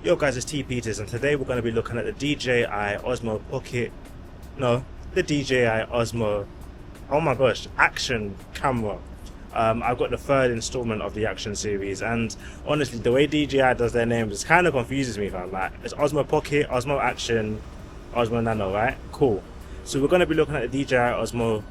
Yo guys, it's T Peters, and today we're going to be looking at the DJI Osmo Pocket, no, the DJI Osmo, oh my gosh, Action camera. I've got the third installment of the Action series, and honestly, the way DJI does their names kind of confuses me, fam. Like, it's Osmo Pocket, Osmo Action, Osmo Nano, right? Cool. So we're going to be looking at the DJI Osmo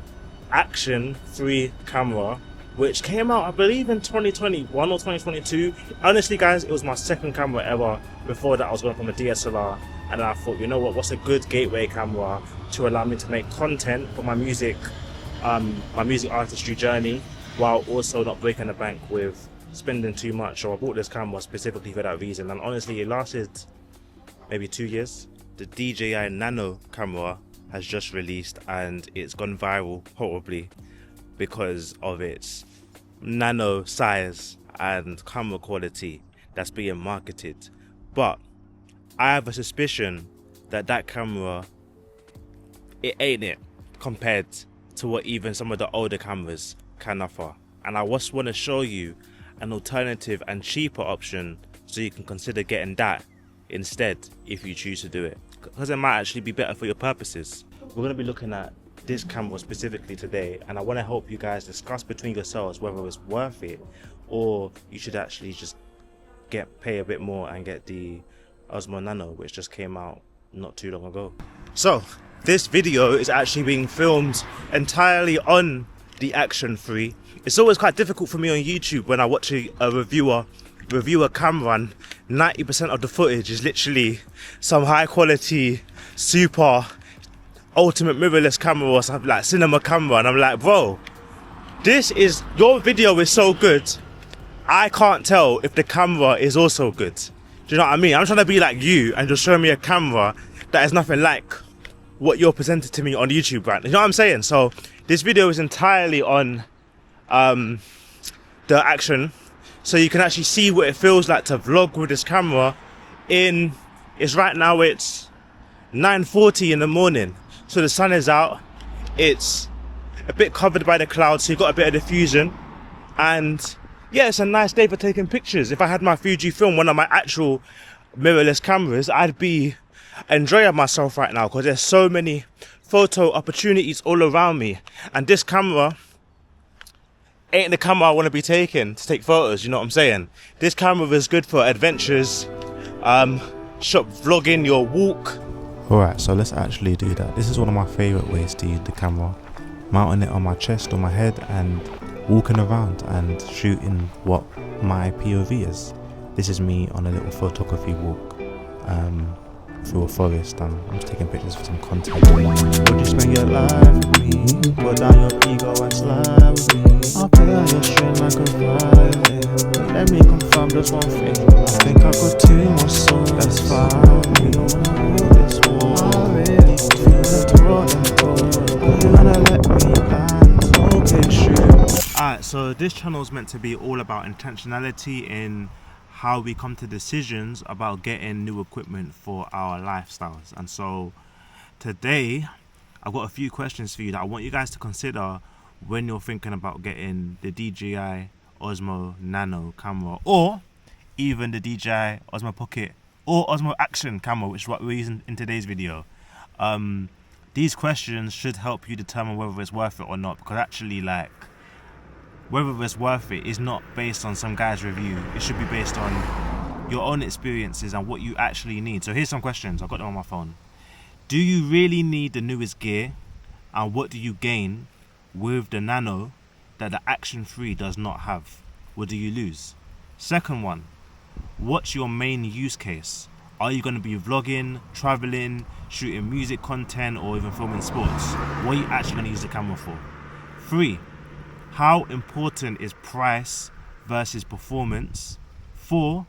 Action 3 camera, which came out, I believe, in 2021 or 2022. Honestly, guys, it was my second camera ever. Before that, I was going from a DSLR, and I thought, you know what, what's a good gateway camera to allow me to make content for my music artistry journey, while also not breaking the bank with spending too much. So I bought this camera specifically for that reason, and honestly, it lasted maybe 2 years. The DJI Nano camera has just released, and it's gone viral, probably because of its nano size and camera quality that's being marketed. But I have a suspicion that that camera, it ain't it compared to what even some of the older cameras can offer. And I just want to show you an alternative and cheaper option, so you can consider getting that instead if you choose to do it, because it might actually be better for your purposes. We're going to be looking at this camera specifically today, and I want to help you guys discuss between yourselves whether it's worth it, or you should actually just pay a bit more and get the Osmo Nano, which just came out not too long ago. So this video is actually being filmed entirely on the Action 3. It's always quite difficult for me on YouTube when I watch a reviewer review a camera and 90% of the footage is literally some high quality super ultimate mirrorless camera or something like cinema camera, and I'm like, bro, your video is so good, I can't tell if the camera is also good. Do you know what I mean? I'm trying to be like you and just show me a camera that is nothing like what you're presented to me on YouTube, right? You know what I'm saying? So this video is entirely on the Action, so you can actually see what it feels like to vlog with this camera right now it's 9:40 in the morning. So the sun is out, it's a bit covered by the clouds, so you've got a bit of diffusion, and yeah, it's a nice day for taking pictures. If I had my Fujifilm, one of my actual mirrorless cameras, I'd be enjoying myself right now, because there's so many photo opportunities all around me, and this camera ain't the camera I want to be taking to take photos, you know what I'm saying? This camera is good for adventures, shop vlogging your walk. Alright, so let's actually do that. This is one of my favourite ways to use the camera. Mounting it on my chest or my head and walking around and shooting what my POV is. This is me on a little photography walk through a forest, and I'm just taking pictures for some content. Would you spend your life with me? Put down your ego and slide with me. I'll play on your string like a violin. Let me confirm just one thing. I think I've got too much soul, that's fine. You don't wanna rule this war. I really feel the throne. You're gonna let me land. Okay, shoot. Alright, so this channel is meant to be all about intentionality in how we come to decisions about getting new equipment for our lifestyles. And so today I've got a few questions for you that I want you guys to consider when you're thinking about getting the DJI Osmo Nano camera, or even the DJI Osmo Pocket or Osmo Action camera, which is what we're using in today's video. These questions should help you determine whether it's worth it or not, because actually, like, whether it's worth it is not based on some guy's review. It should be based on your own experiences and what you actually need. So here's some questions. I've got them on my phone. Do you really need the newest gear? And what do you gain with the Nano that the Action 3 does not have? What do you lose? Second one, what's your main use case? Are you going to be vlogging, traveling, shooting music content, or even filming sports? What are you actually going to use the camera for? 3, how important is price versus performance? 4,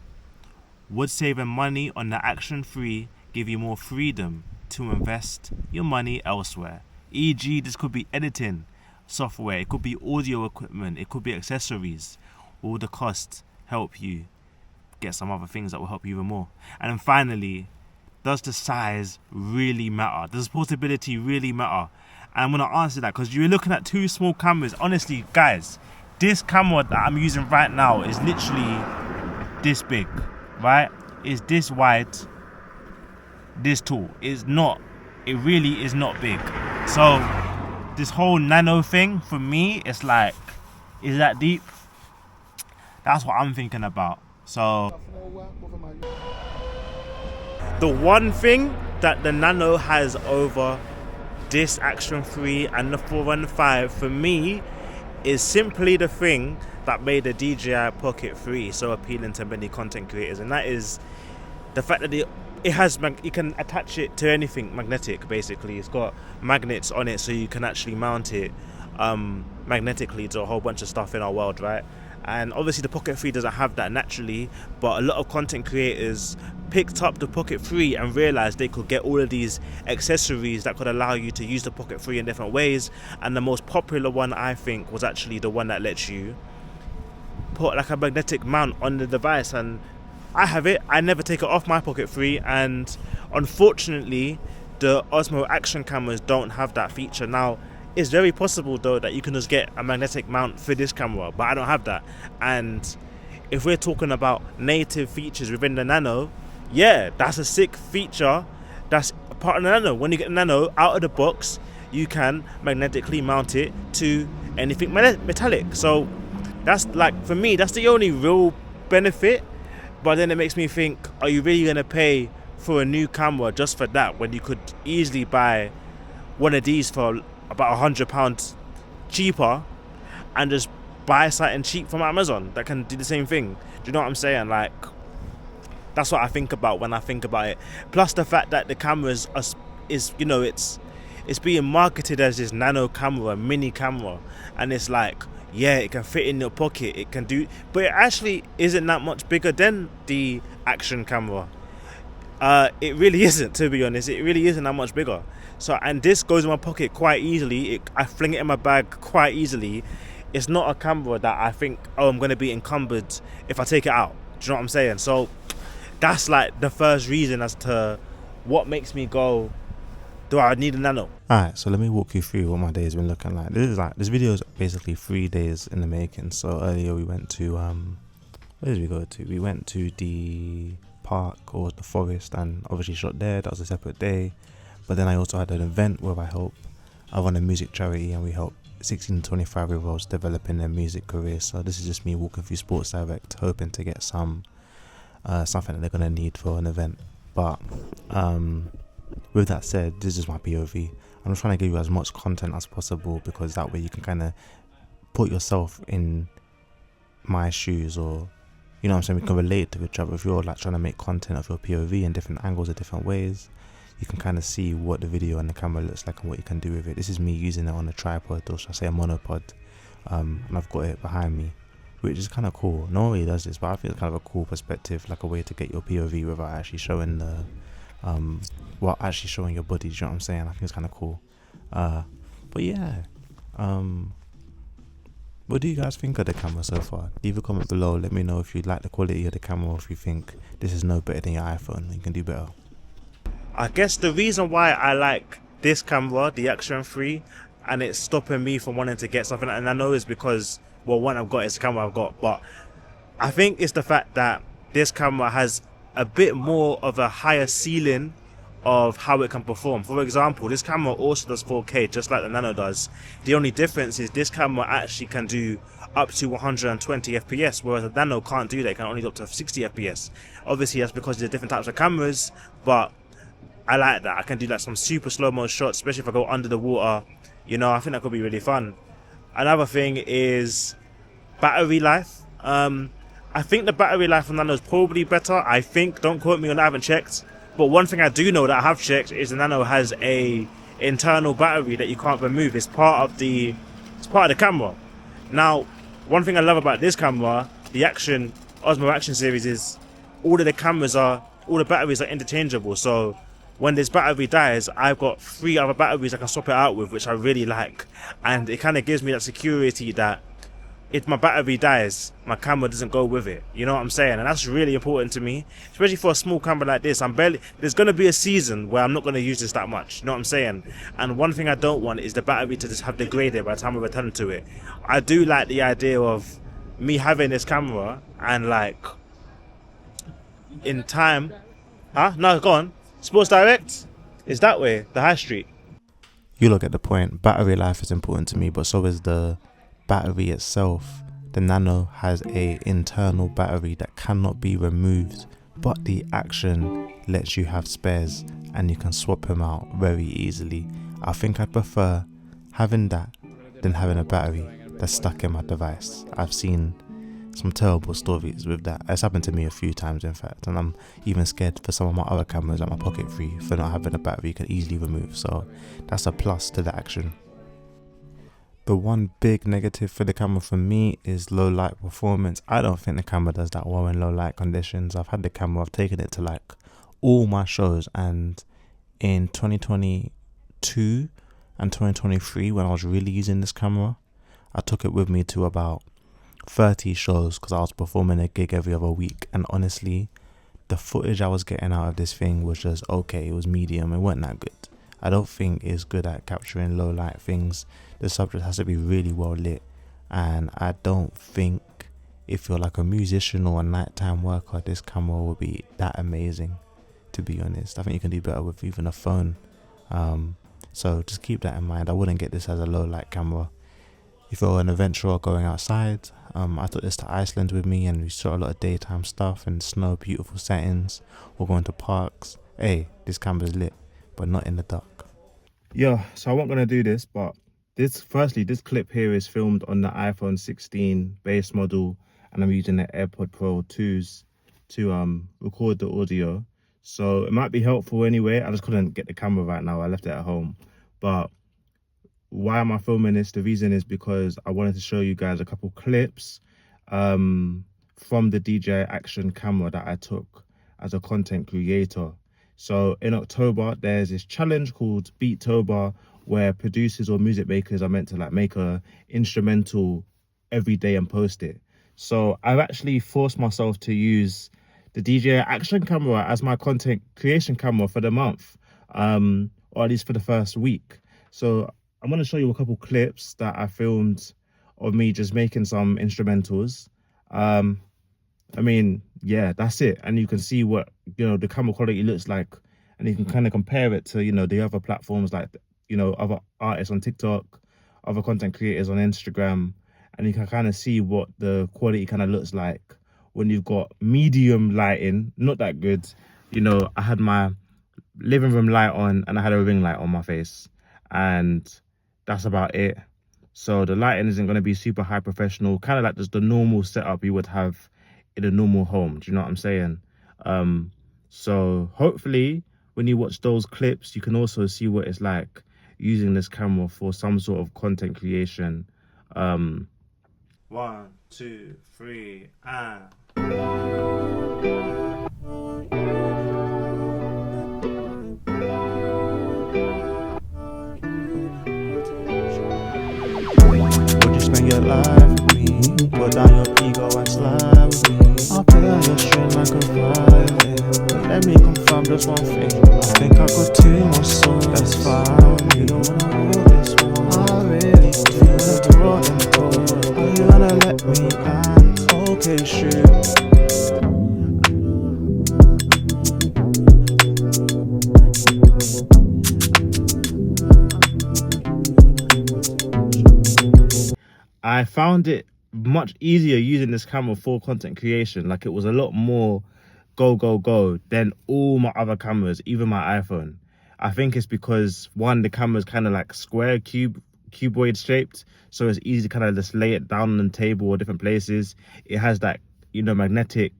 would saving money on the Action 3 give you more freedom to invest your money elsewhere? E.g., this could be editing software, it could be audio equipment, it could be accessories. Will the cost help you get some other things that will help you even more? And then finally, does the size really matter? Does portability really matter? And I'm going to answer that because you're looking at two small cameras. Honestly, guys, this camera that I'm using right now is literally this big, right? is this wide, this tall. It really is not big. So this whole nano thing for me, it's like, is that deep? That's what I'm thinking about. So the one thing that the Nano has over this Action 3 and the 4 and 5 for me is simply the thing that made the DJI Pocket 3 so appealing to many content creators, and that is the fact that it has you can attach it to anything magnetic. Basically, it's got magnets on it, so you can actually mount it magnetically to a whole bunch of stuff in our world, right? And obviously the Pocket 3 doesn't have that naturally, but a lot of content creators picked up the Pocket 3 and realized they could get all of these accessories that could allow you to use the Pocket 3 in different ways. And the most popular one, I think, was actually the one that lets you put like a magnetic mount on the device. And I have it. I never take it off my Pocket 3, and unfortunately the Osmo Action cameras don't have that feature. Now, it's very possible though that you can just get a magnetic mount for this camera, but I don't have that. And if we're talking about native features within the Nano, yeah, that's a sick feature. That's part of the Nano. When you get the Nano out of the box, you can magnetically mount it to anything metallic. So that's like, for me, that's the only real benefit. But then it makes me think, are you really gonna pay for a new camera just for that, when you could easily buy one of these for about £100 cheaper and just buy something cheap from Amazon that can do the same thing? Do you know what I'm saying? Like, that's what I think about when I think about it. Plus the fact that the cameras is, you know, it's being marketed as this nano camera, mini camera, and it's like, yeah, it can fit in your pocket, it can do, but it actually isn't that much bigger than the Action camera. It really isn't, to be honest. It really isn't that much bigger. So, and this goes in my pocket quite easily. I fling it in my bag quite easily. It's not a camera that I think, oh, I'm going to be encumbered if I take it out. Do you know what I'm saying? So that's like the first reason as to what makes me go, do I need a Nano? Alright, so let me walk you through what my day has been looking like. This video is basically 3 days in the making. So earlier we went to where did we go to? We went to the park or the forest and obviously shot there. That was a separate day. But then I also had an event where I run a music charity, and we help 16 to 25 year olds develop in their music career. So this is just me walking through Sports Direct, hoping to get some something that they're gonna need for an event. But with that said, this is my POV. I'm trying to give you as much content as possible, because that way you can kind of put yourself in my shoes, or you know what I'm saying, we can relate to each other. If you're like trying to make content of your POV in different angles or different ways, you can kind of see what the video and the camera looks like and what you can do with it. This is me using it on a tripod, or should I say a monopod, and I've got it behind me, which is kind of cool. No one really does this, but I feel it's kind of a cool perspective, like a way to get your POV without actually showing the actually showing your body. Do you know what I'm saying? I think it's kind of cool. But yeah, what do you guys think of the camera so far? Leave a comment below. Let me know if you like the quality of the camera, or if you think this is no better than your iPhone, you can do better. I guess the reason why I like this camera, the Action 3, and it's stopping me from wanting to get something, and I know is because, well, one I've got is the camera I've got, but I think it's the fact that this camera has a bit more of a higher ceiling of how it can perform. For example, this camera also does 4K just like the Nano does. The only difference is this camera actually can do up to 120 FPS, whereas the Nano can't do that. It can only do up to 60 FPS. Obviously that's because there's different types of cameras, but I like that. I can do like some super slow-mo shots, especially if I go under the water. You know, I think that could be really fun. Another thing is battery life. I think the battery life on Nano is probably better. I think, don't quote me on that, I haven't checked. But one thing I do know that I have checked is the Nano has a internal battery that you can't remove. It's part of the camera. Now, one thing I love about this camera, the Osmo Action series, is all the batteries are interchangeable. So when this battery dies, I've got 3 other batteries I can swap it out with, which I really like. And it kind of gives me that security that if my battery dies, my camera doesn't go with it. You know what I'm saying? And that's really important to me, especially for a small camera like this. There's going to be a season where I'm not going to use this that much. You know what I'm saying? And one thing I don't want is the battery to just have degraded by the time I return to it. I do like the idea of me having this camera and like in time. Huh? No, go on. Sports Direct is that way, the high street. You look at the point. Battery life is important to me, but so is the battery itself. The Nano has a internal battery that cannot be removed, but the Action lets you have spares and you can swap them out very easily. I think I'd prefer having that than having a battery that's stuck in my device. I've seen some terrible stories with that. It's happened to me a few times, in fact, and I'm even scared for some of my other cameras like my Pocket 3 for not having a battery you can easily remove. So that's a plus to the Action. The one big negative for the camera for me is low light performance. I don't think the camera does that well in low light conditions. I've had the camera, I've taken it to like all my shows, and in 2022 and 2023 when I was really using this camera, I took it with me to about 30 shows because I was performing a gig every other week, and honestly the footage I was getting out of this thing was just okay. It was medium, it wasn't that good. I don't think it's good at capturing low light things. The subject has to be really well lit, and I don't think if you're like a musician or a nighttime worker, this camera will be that amazing, to be honest. I think you can do better with even a phone. So just keep that in mind. I wouldn't get this as a low light camera. If you're an adventurer going outside, I took this to Iceland with me and we saw a lot of daytime stuff and snow, beautiful settings, or going to parks. Hey, this camera's lit, but not in the dark. Yeah, so I wasn't going to do this, but this clip here is filmed on the iPhone 16 base model, and I'm using the AirPod Pro 2s to record the audio. So it might be helpful anyway. I just couldn't get the camera right now. I left it at home. But why am I filming this? The reason is because I wanted to show you guys a couple clips from the DJI Action camera that I took as a content creator. So in October, there's this challenge called Beattober, where producers or music makers are meant to like make a instrumental every day and post it. So I've actually forced myself to use the DJI Action camera as my content creation camera for the month, or at least for the first week. So I'm going to show you a couple clips that I filmed of me just making some instrumentals. I mean, yeah, that's it. And you can see what, the camera quality looks like, and you can kind of compare it to, the other platforms like, other artists on TikTok, other content creators on Instagram, and you can kind of see what the quality kind of looks like when you've got medium lighting, not that good. I had my living room light on and I had a ring light on my face, and that's about it. So the lighting isn't going to be super high professional, kind of like just the normal setup you would have in a normal home. Do you know what I'm saying? So hopefully when you watch those clips, you can also see what it's like using this camera for some sort of content creation. 1, 2, 3, and would you spend your life with me? Put down your ego and slide with me. I'll play on your string like a violin, but let me confirm just one thing. I think I got too much soul, that's fine with me. Don't wanna hold this one, I really do. Wanna draw and go, are you gonna let me out? Okay, shoot. I found it much easier using this camera for content creation. Like, it was a lot more go than all my other cameras, even my iPhone. I think it's because, one, the camera's kind of like square, cuboid shaped, so it's easy to kind of just lay it down on the table or different places. It has that, magnetic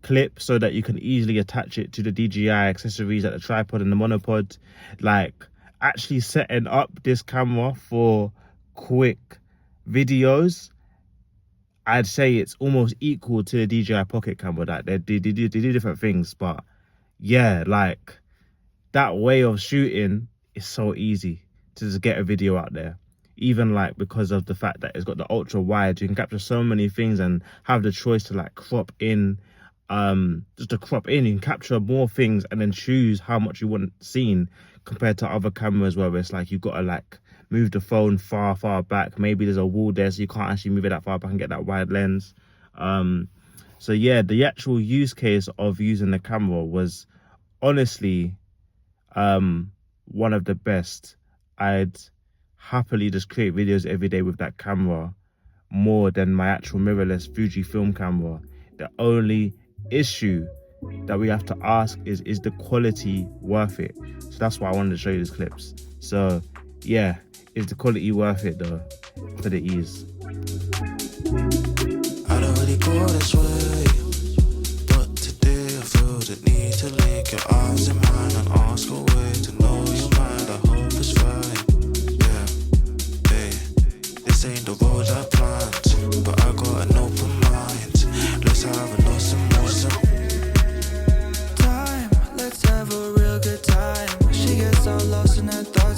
clip so that you can easily attach it to the DJI accessories like the tripod and the monopod. Like, actually setting up this camera for quick videos, I'd say it's almost equal to the DJI Pocket camera. That they do different things, but yeah, like, that way of shooting is so easy to just get a video out there. Even like because of the fact that it's got the ultra wide, you can capture so many things and have the choice to like crop in. Just to crop in, you can capture more things and then choose how much you want seen, compared to other cameras where it's like you've got to like move the phone far back. Maybe there's a wall there, so you can't actually move it that far back and get that wide lens. So yeah, the actual use case of using the camera was honestly one of the best. I'd happily just create videos every day with that camera more than my actual mirrorless Fujifilm camera. The only issue that we have to ask is the quality worth it? So that's why I wanted to show you these clips. So yeah, is the quality worth it though, for the ease?